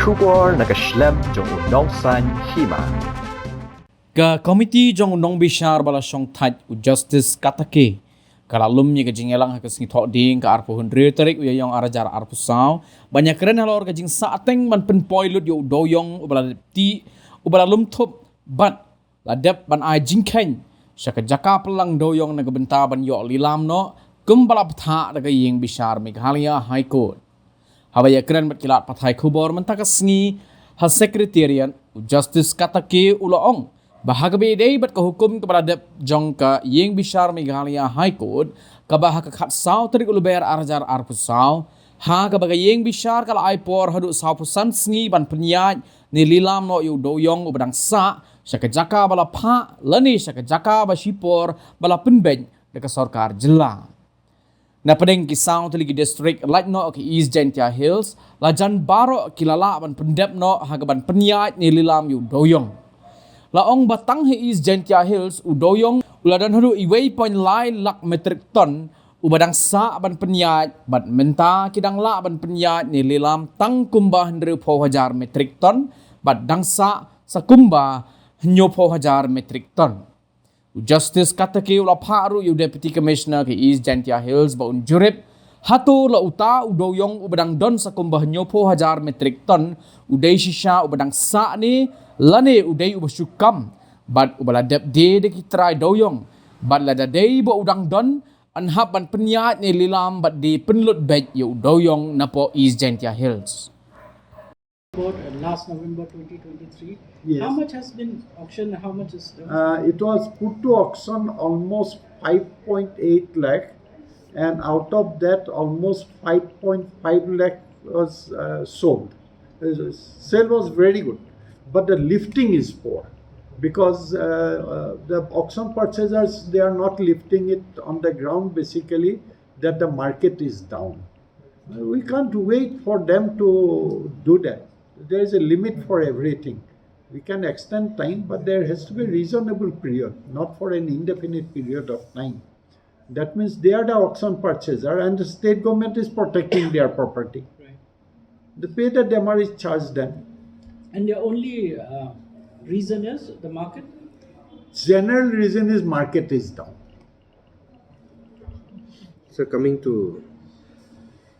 Shubor nakaslem jong unong san Hima. Ka Komiti jong unong bishar bala syong taj u Justice Katakey. Kalalum nya kajing elang hakas ngithok ding ka arpo hundre tarik u yang arajar arpo saw. Banyak keren halor kajing saateng man Pynpoi lut yu Dewïong u bala ti u bala lum thup bat ladep ban ai jingkhen. Syaka Jaka Pyllang Dewïong naga Bthah ban yo lilam no kumbala Bthah naga yeng bishar Meghalaya High Court. Habaya keren bat kilat pathai khubor mentakas ngi ha sekretariat Justice Katakey ulaong bahag bedai bat kehukum kepada dep jong ka yeng bishar Meghalaya High Court ka bahag khat saw tarik uluber arjar arpusaw ha ka baga yeng bishar kala ai por hadu saw pusan sngi ban penyaj ni lilam no yu Dewïong ubadang sa syaka Jaka bala pha lani syaka Jaka ba shipor bala penbej deka sarkar jela. Na pedeng kisau teligi district like no ke East Jantia Hills lajan baro kilala ban pendep no hagaban penyaj ni lilam yu Dewïong. Laong batang he East Jantia Hills u Dewïong uladan hadu iway point lai lak metrik ton ubadang sa ban penyaj bat menta kidang la ban penyaj ni lilam tang kumba 1,000 metrik ton bat dang sa kumba 9,000 metrik ton. Justice Katakey ula pharu yu Deputy Commissioner ke East Jantia Hills ba unjurip hatu la uta u Dewïong ubadang don sa kumbah 9,000 metrik ton udai shisha ubadang sa ni lane udai ubasukam bat ubala dep de kitrai Dewïong bat lada dei ba udang don anhap ban penyat ni lilam bat di penlut bej yu Dewïong napo East Jantia Hills. Last November 2023. Yes. How much has been auctioned? How much is It was put to auction almost 5.8 lakh, and out of that almost 5.5 lakh was sold. The sale was very good, but the lifting is poor because the auction purchasers, they are not lifting it on the ground, basically that the market is down. We can't wait for them to do that. There is a limit for everything. We can extend time, but there has to be a reasonable period, not for an indefinite period of time. That means they are the auction purchaser and the state government is protecting their property. Right. They pay the demurrage charge then. And the only reason is the market? General reason is market is down. So coming to,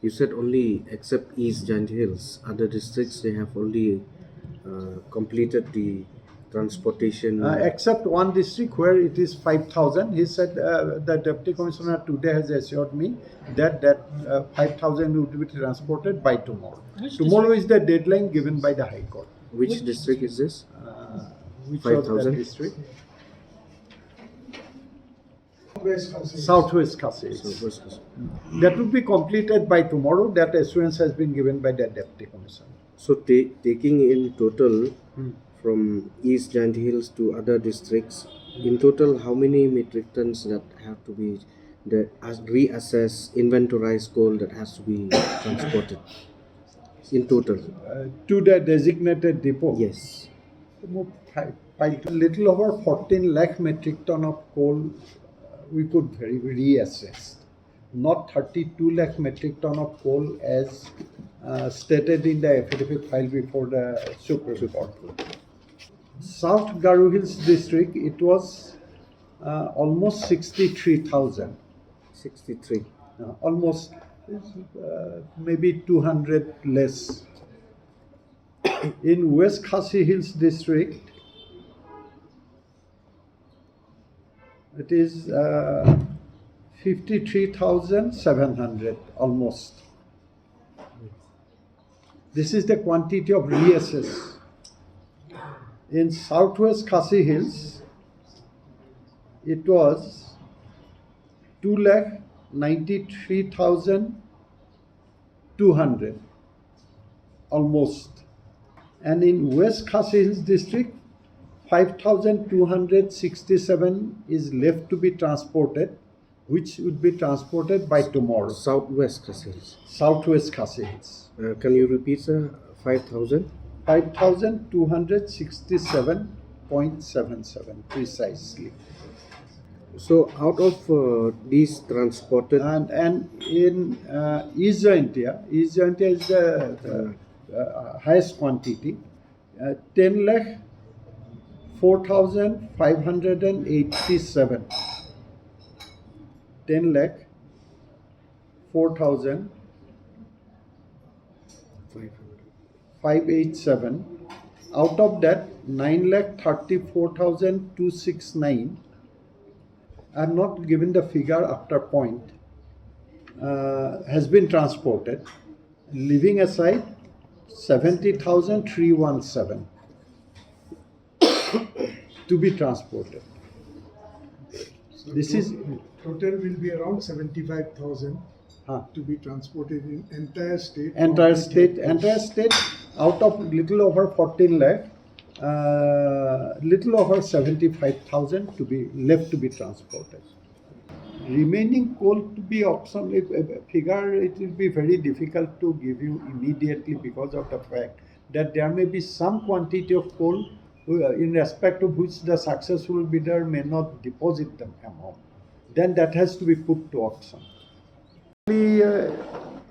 you said only except East Jantia Hills, other districts they have already completed the transportation. Except one district where it is 5,000. He said the Deputy Commissioner today has assured me that 5,000 would be transported by tomorrow. Tomorrow is the deadline given by the High Court. Which district is this? Which was the 5,000? district? Southwest Khasi. That will be completed by tomorrow. That assurance has been given by the Deputy Commissioner. So taking in total from East Jantia Hills to other districts, in total how many metric tons that have to be reassess, inventorized coal that has to be transported in total? To the designated depot? Yes. A little over 14 lakh metric ton of coal we could reassess. Not 32 lakh metric ton of coal as stated in the affidavit filed before the Supreme Court. South Garo Hills district, it was almost 63,000. 63. Almost maybe 200 less. In West Khasi Hills district, it is 53,700 almost. This is the quantity of reassess. In Southwest Khasi Hills, it was 2,93,200 almost. And in West Khasi Hills district, 5,267 is left to be transported, which would be transported by tomorrow. Southwest Khasi Hills. Southwest Khasi Hills. Can you repeat, sir? 5,000? 5,267.77 precisely. So out of these transported And in East Jantia is the highest quantity, 10 lakh 4,587. 10 lakh 4,587. Out of that, 9 lakh 34,269. I have not given the figure after point. Has been transported, leaving aside 70,317 to be transported. So This is total will be around 75,000 huh, to be transported in entire state. entire state. Out of little over 14 lakh, little over 75,000 to be left to be transported. Remaining coal to be auctioned, figure it will be very difficult to give you immediately because of the fact that there may be some quantity of coal in respect of which the successful bidder may not deposit the amount. Then that has to be put to auction.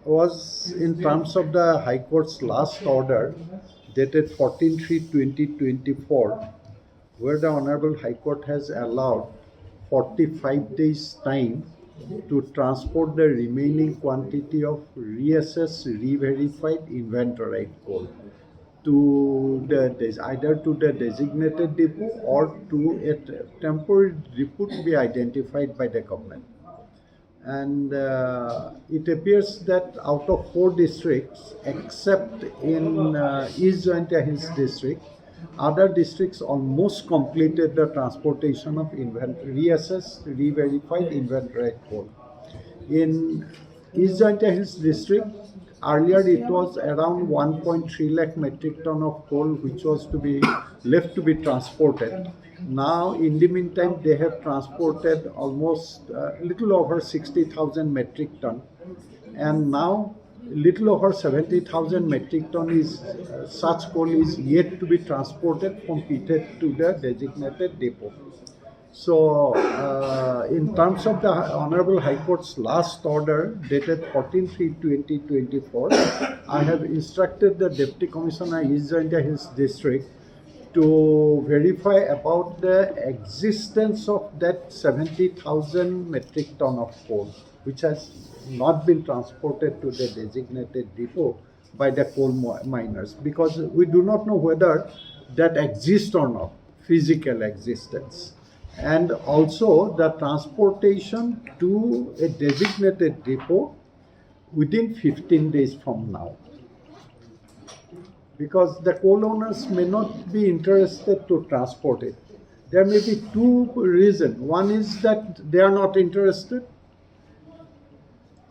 Was in terms of the High Court's last order dated 14/3/2024, where the Honorable High Court has allowed 45 days time to transport the remaining quantity of reassessed, re-verified, inventoried coal to either to the designated depot or to a temporary depot to be identified by the government. And it appears that out of 4 districts, except in East Jaintia Hills district, other districts almost completed the transportation of reassessed, re-verified, inventoried coal. In East Jaintia Hills district, earlier it was around 1.3 lakh metric ton of coal which was to be left to be transported. Now, in the meantime, they have transported almost little over 60,000 metric ton, and now little over 70,000 metric ton is such coal is yet to be transported from Pitted to the designated depot. So, in terms of the Honorable High Court's last order dated 14/3/2024, I have instructed the Deputy Commissioner East Jaintia Hills District to verify about the existence of that 70,000 metric ton of coal, which has not been transported to the designated depot by the coal miners, because we do not know whether that exists or not, physical existence. And also the transportation to a designated depot within 15 days from now. Because the coal owners may not be interested to transport it. There may be 2 reasons. One is that they are not interested,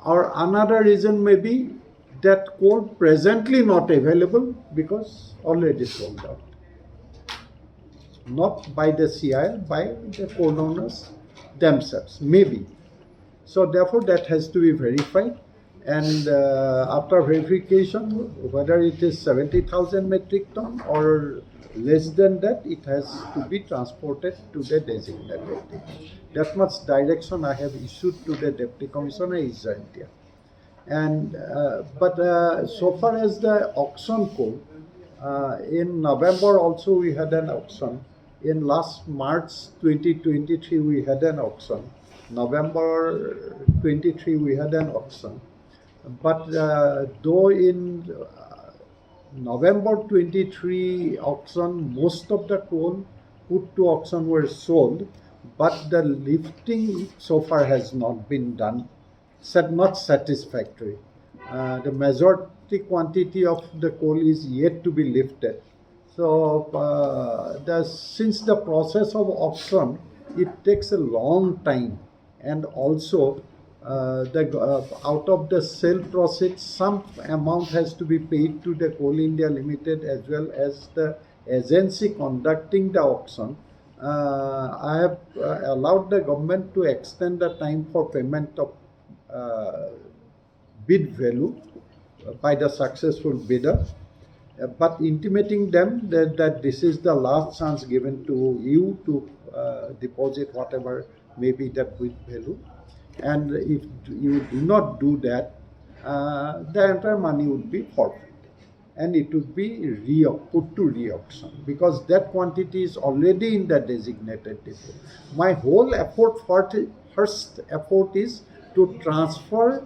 or another reason may be that coal presently not available because already sold out. Not by the CIL, by the coal owners themselves, maybe. So therefore that has to be verified, and after verification, whether it is 70,000 metric ton or less than that, it has to be transported to the designated depot. That much direction I have issued to the Deputy Commissioner East Jaintia. And but so far as the auction coal, in November also we had an auction. In last March 2023 we had an auction. November 23 we had an auction. But though in November 23 auction, most of the coal put to auction were sold, but the lifting so far has not been done, not satisfactory. The majority quantity of the coal is yet to be lifted. So since the process of auction, it takes a long time, and also out of the sale proceeds, some amount has to be paid to the Coal India Limited as well as the agency conducting the auction. I have allowed the government to extend the time for payment of bid value by the successful bidder, but intimating them that this is the last chance given to you to deposit whatever may be that bid value. And if you do not do that, the entire money would be forfeit. and it would be put to re-auction because that quantity is already in the designated depot. My whole first effort is to transfer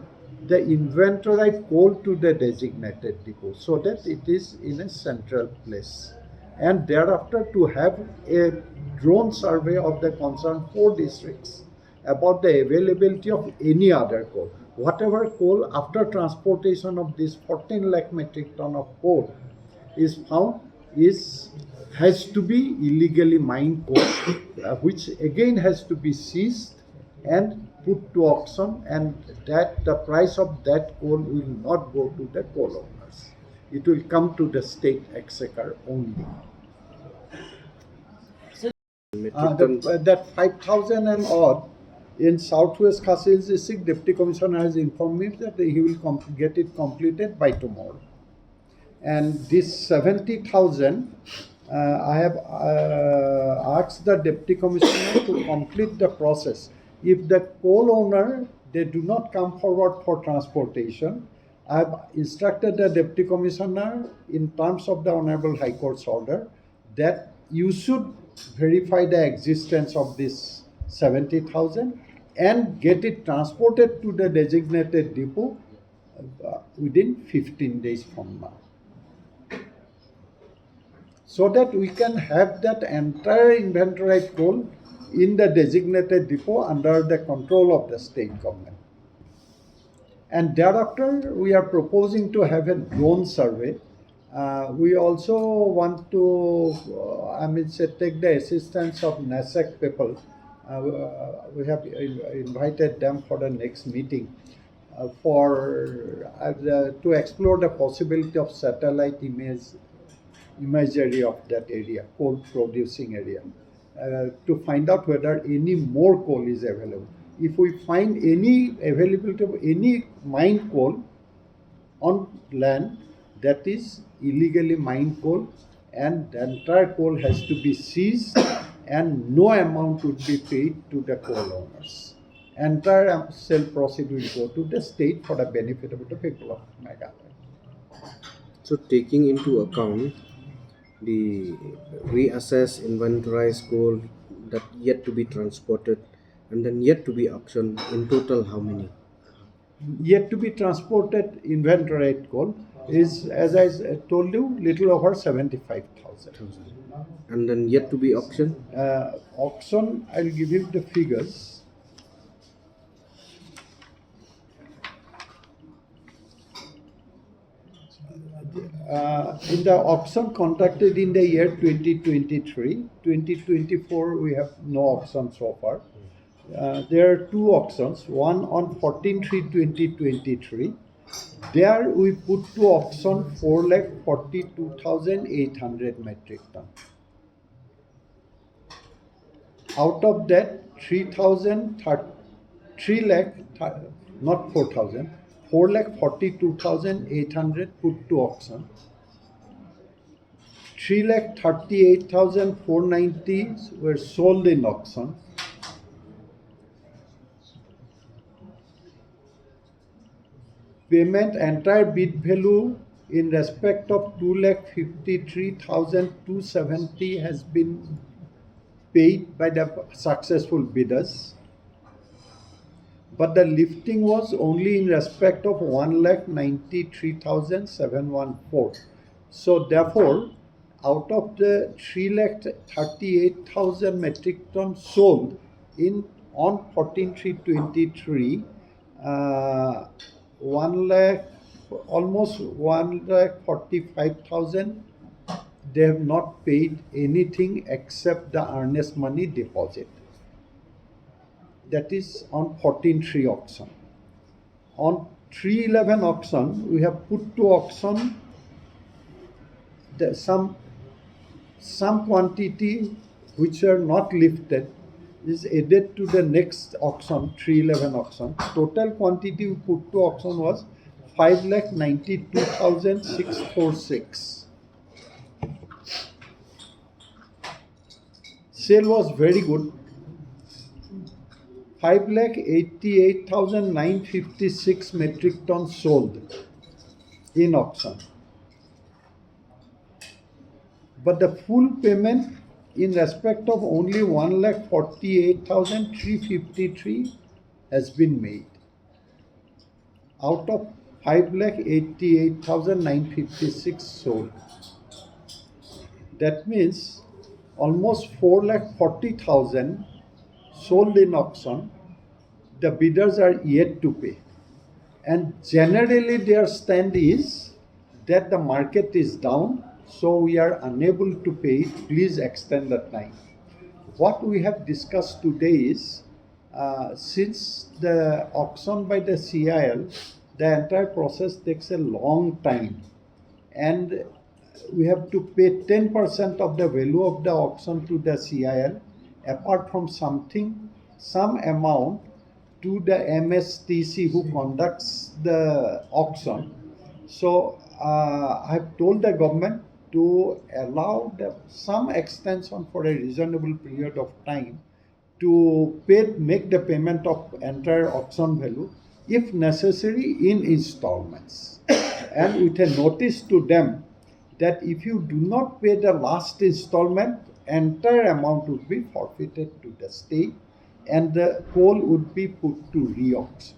the inventoried coal to the designated depot so that it is in a central place, and thereafter to have a drone survey of the concerned 4 districts about the availability of any other coal. Whatever coal after transportation of this 14 lakh metric ton of coal is found has to be illegally mined coal, which again has to be seized and put to auction, and that the price of that coal will not go to the coal owners. It will come to the state exchequer only. That 5,000 and odd in Southwest Khasi Hills district, Deputy Commissioner has informed me that he will get it completed by tomorrow. And this 70,000, I have asked the Deputy Commissioner to complete the process. If the coal owner, they do not come forward for transportation, I have instructed the Deputy Commissioner in terms of the Honorable High Court's order that you should verify the existence of this 70,000 and get it transported to the designated depot within 15 days from now, so that we can have that entire inventoried coal in the designated depot under the control of the state government. And thereafter, we are proposing to have a drone survey. We also want to, take the assistance of NASEC people. We have invited them for the next meeting to explore the possibility of satellite imagery of that area, coal producing area, to find out whether any more coal is available. If we find any availability of any mined coal on land, that is illegally mined coal, and the entire coal has to be seized and no amount would be paid to the coal owners. Entire sale proceed will go to the state for the benefit of the people of Meghalaya. So taking into account the reassessed inventorized coal that yet to be transported and then yet to be auctioned, in total how many? Yet to be transported inventoried coal is, as I told you, little over 75,000. And then yet to be auctioned? Auction, I'll give you the figures. In the auction conducted in the year 2023, 2024 we have no auction so far. There are 2 auctions, one on 14/3/2023. There we put to auction 4,42,800 metric ton. Out of that, 4,42,800 put to auction. 3,38,490 were sold in auction. Payment entire bid value in respect of 2,53,270 has been paid by the successful bidders, but the lifting was only in respect of 1,93,714. So therefore, out of the 3,38,000 metric ton sold on 14/3/23, almost 1,45,000, they have not paid anything except the earnest money deposit. That is on 14/3 auction. On 3/11 auction, we have put to auction some quantity which are not lifted is added to the next auction, 3/11 auction. Total quantity we put to auction was 5,92,646. Sale was very good. 5,88,956 metric tons sold in auction. but the full payment in respect of only 1,48,353 has been made out of 5,88,956 sold. That means almost 4,40,000 sold in auction. The bidders are yet to pay. And generally their stand is that the market is down, so we are unable to pay it. Please extend the time. What we have discussed today is, since the auction by the CIL, the entire process takes a long time, and we have to pay 10% of the value of the auction to the CIL, apart from some amount to the MSTC who conducts the auction. So I have told the government to allow some extension for a reasonable period of time to make the payment of entire auction value, if necessary, in installments, and with a notice to them that if you do not pay the last installment, entire amount would be forfeited to the state and the coal would be put to re-auction.